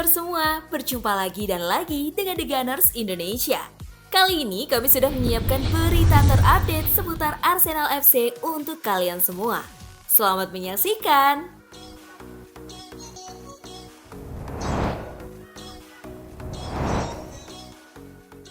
Gunners semua, berjumpa lagi dan lagi dengan The Gunners Indonesia. Kali ini kami sudah menyiapkan berita terupdate seputar Arsenal FC untuk kalian semua. Selamat menyaksikan!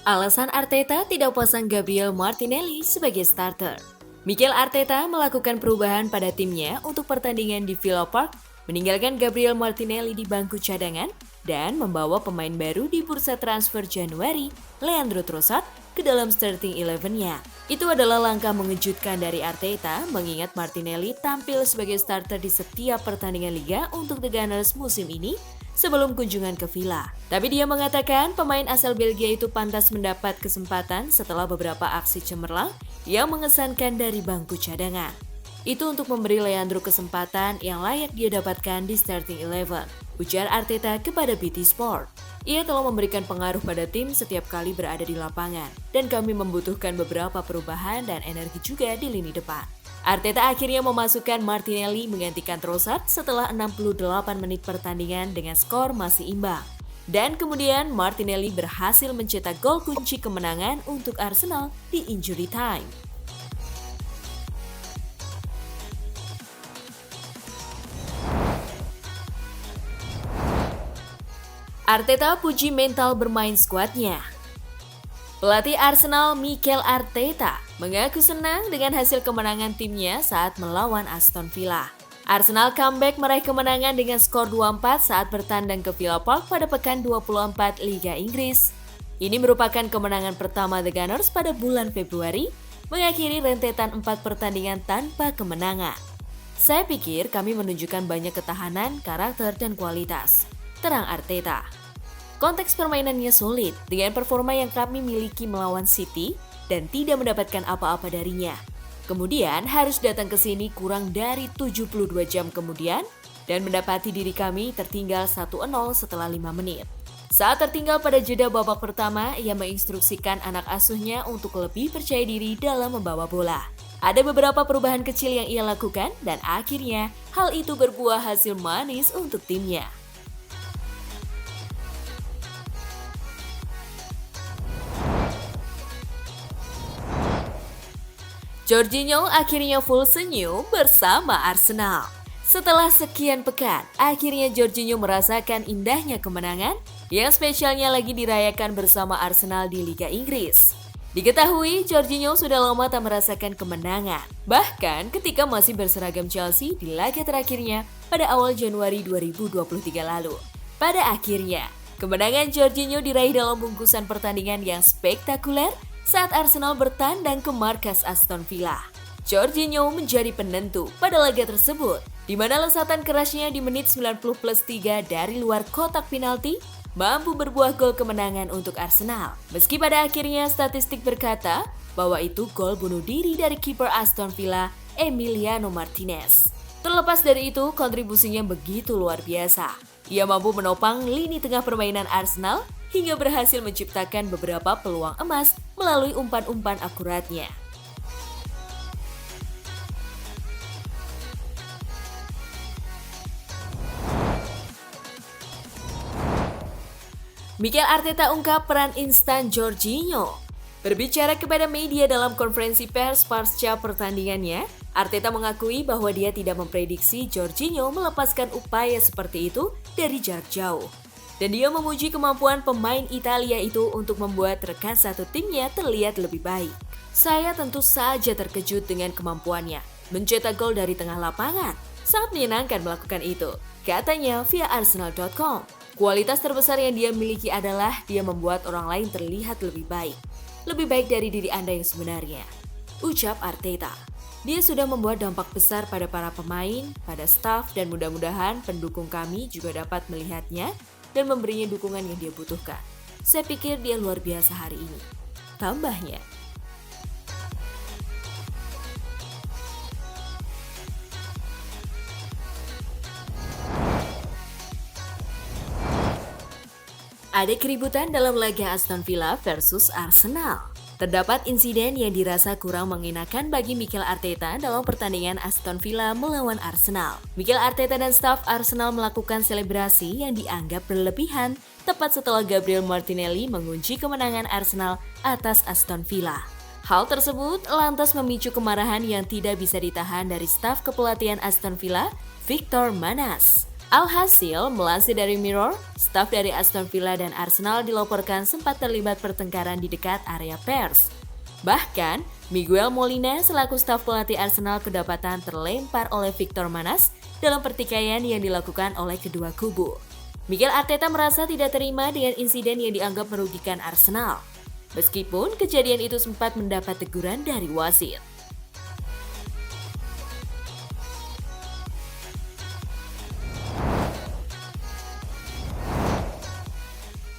Alasan Arteta tidak pasang Gabriel Martinelli sebagai starter. Mikel Arteta melakukan perubahan pada timnya untuk pertandingan di Villa Park, meninggalkan Gabriel Martinelli di bangku cadangan dan membawa pemain baru di bursa transfer Januari, Leandro Trossard, ke dalam starting 11-nya. Itu adalah langkah mengejutkan dari Arteta mengingat Martinelli tampil sebagai starter di setiap pertandingan Liga untuk The Gunners musim ini sebelum kunjungan ke Villa. Tapi dia mengatakan pemain asal Belgia itu pantas mendapat kesempatan setelah beberapa aksi cemerlang yang mengesankan dari bangku cadangan. Itu untuk memberi Leandro kesempatan yang layak dia dapatkan di starting 11, ujar Arteta kepada BT Sport. Ia telah memberikan pengaruh pada tim setiap kali berada di lapangan, dan kami membutuhkan beberapa perubahan dan energi juga di lini depan. Arteta akhirnya memasukkan Martinelli menggantikan Trossard setelah 68 menit pertandingan dengan skor masih imbang. Dan kemudian Martinelli berhasil mencetak gol kunci kemenangan untuk Arsenal di injury time. Arteta puji mental bermain skuadnya. Pelatih Arsenal Mikel Arteta mengaku senang dengan hasil kemenangan timnya saat melawan Aston Villa. Arsenal comeback meraih kemenangan dengan skor 2-4 saat bertandang ke Villa Park pada pekan 24 Liga Inggris. Ini merupakan kemenangan pertama The Gunners pada bulan Februari, mengakhiri rentetan 4 pertandingan tanpa kemenangan. Saya pikir kami menunjukkan banyak ketahanan, karakter, dan kualitas, terang Arteta. Konteks permainannya solid dengan performa yang kami miliki melawan City dan tidak mendapatkan apa-apa darinya. Kemudian harus datang ke sini kurang dari 72 jam kemudian dan mendapati diri kami tertinggal 1-0 setelah 5 menit. Saat tertinggal pada jeda babak pertama, ia menginstruksikan anak asuhnya untuk lebih percaya diri dalam membawa bola. Ada beberapa perubahan kecil yang ia lakukan dan akhirnya hal itu berbuah hasil manis untuk timnya. Jorginho akhirnya full senyum bersama Arsenal. Setelah sekian pekan, akhirnya Jorginho merasakan indahnya kemenangan yang spesialnya lagi dirayakan bersama Arsenal di Liga Inggris. Diketahui, Jorginho sudah lama tak merasakan kemenangan. Bahkan ketika masih berseragam Chelsea di laga terakhirnya pada awal Januari 2023 lalu. Pada akhirnya, kemenangan Jorginho diraih dalam bungkusan pertandingan yang spektakuler saat Arsenal bertandang ke markas Aston Villa. Jorginho menjadi penentu pada laga tersebut, di mana lesatan kerasnya di menit 90+3 dari luar kotak penalti mampu berbuah gol kemenangan untuk Arsenal. Meski pada akhirnya statistik berkata bahwa itu gol bunuh diri dari kiper Aston Villa, Emiliano Martinez. Terlepas dari itu, kontribusinya begitu luar biasa. Ia mampu menopang lini tengah permainan Arsenal hingga berhasil menciptakan beberapa peluang emas melalui umpan-umpan akuratnya. Mikel Arteta ungkap peran instan Jorginho. Berbicara kepada media dalam konferensi pers pasca pertandingannya, Arteta mengakui bahwa dia tidak memprediksi Jorginho melepaskan upaya seperti itu dari jarak jauh. Dan dia memuji kemampuan pemain Italia itu untuk membuat rekan satu timnya terlihat lebih baik. Saya tentu saja terkejut dengan kemampuannya mencetak gol dari tengah lapangan. Sangat menyenangkan melakukan itu, katanya via Arsenal.com. Kualitas terbesar yang dia miliki adalah dia membuat orang lain terlihat lebih baik. Lebih baik dari diri Anda yang sebenarnya, ucap Arteta. Dia sudah membuat dampak besar pada para pemain, pada staf, dan mudah-mudahan pendukung kami juga dapat melihatnya dan memberinya dukungan yang dia butuhkan. Saya pikir dia luar biasa hari ini, tambahnya. Ada keributan dalam laga Aston Villa versus Arsenal. Terdapat insiden yang dirasa kurang mengenakan bagi Mikel Arteta dalam pertandingan Aston Villa melawan Arsenal. Mikel Arteta dan staf Arsenal melakukan selebrasi yang dianggap berlebihan tepat setelah Gabriel Martinelli mengunci kemenangan Arsenal atas Aston Villa. Hal tersebut lantas memicu kemarahan yang tidak bisa ditahan dari staf kepelatihan Aston Villa, Victor Manas. Alhasil, melansir dari Mirror, staf dari Aston Villa dan Arsenal dilaporkan sempat terlibat pertengkaran di dekat area pers. Bahkan, Miguel Molina selaku staf pelatih Arsenal kedapatan terlempar oleh Victor Manas dalam pertikaian yang dilakukan oleh kedua kubu. Mikel Arteta merasa tidak terima dengan insiden yang dianggap merugikan Arsenal. Meskipun kejadian itu sempat mendapat teguran dari wasit.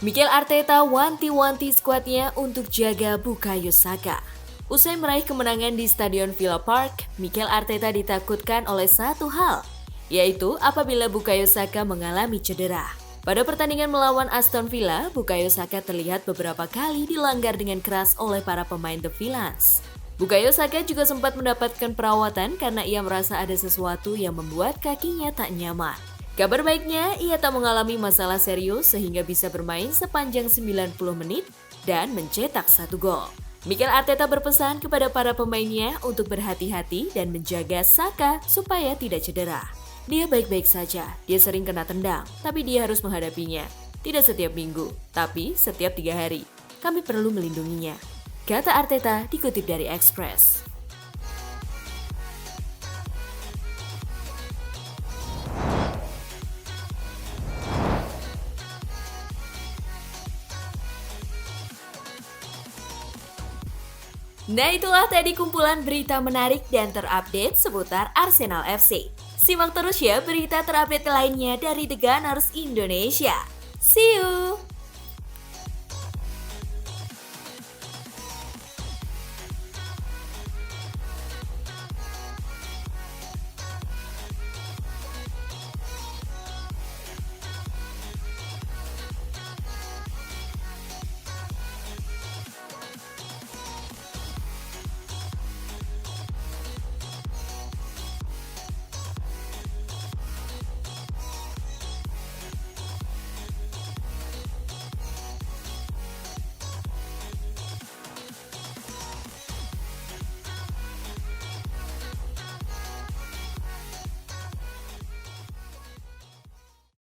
Mikel Arteta wanti-wanti skuadnya untuk jaga Bukayo Saka. Usai meraih kemenangan di Stadion Villa Park, Mikel Arteta ditakutkan oleh satu hal, yaitu apabila Bukayo Saka mengalami cedera. Pada pertandingan melawan Aston Villa, Bukayo Saka terlihat beberapa kali dilanggar dengan keras oleh para pemain The Villains. Bukayo Saka juga sempat mendapatkan perawatan karena ia merasa ada sesuatu yang membuat kakinya tak nyaman. Kabar baiknya, ia tak mengalami masalah serius sehingga bisa bermain sepanjang 90 menit dan mencetak 1 gol. Mikel Arteta berpesan kepada para pemainnya untuk berhati-hati dan menjaga Saka supaya tidak cedera. Dia baik-baik saja, dia sering kena tendang, tapi dia harus menghadapinya. Tidak setiap minggu, tapi setiap 3 hari. Kami perlu melindunginya, kata Arteta dikutip dari Express. Nah, itulah tadi kumpulan berita menarik dan terupdate seputar Arsenal FC. Simak terus ya berita terupdate lainnya dari The Gunners Indonesia. See you!